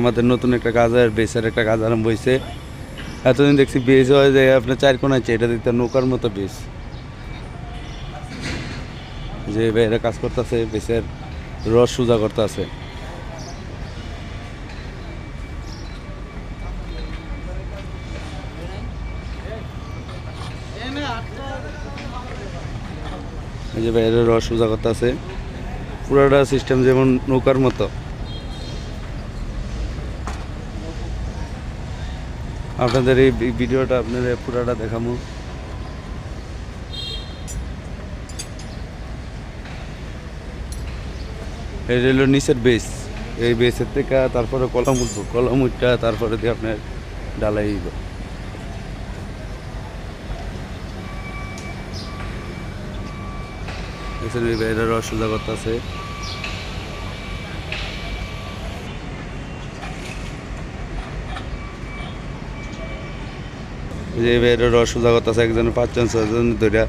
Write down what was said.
আমাদের নতুন একটা কাজ আর বেসের একটা কাজ আরম্ভ হয়েছে। এতদিন দেখছি বেস হয় যে আপনার চার কোনা আছে, এটা দেখতে নৌকার মতো বেস। যে এরা কাজ করতেছে, বেসের রস সোজা করতেছে। এই যে বাইরে রস সোজা করতেছে, পুরোটা সিস্টেম যেমন নৌকার মতো। আপনাদের এই ভিডিওটা আপনাদের পুরাটা দেখাবো। এই হলো নিচের বেস, এই বেসের থেকে তারপরে কলম উঠবো, কলম উঠটা তারপরে দিয়ে আপনার ডালাই দিব। এখানে বাইরে রস সোজা করতেছে। যে বাইরে রস সোজা করতেছে, একজনের 5 জন 6 জন ধরে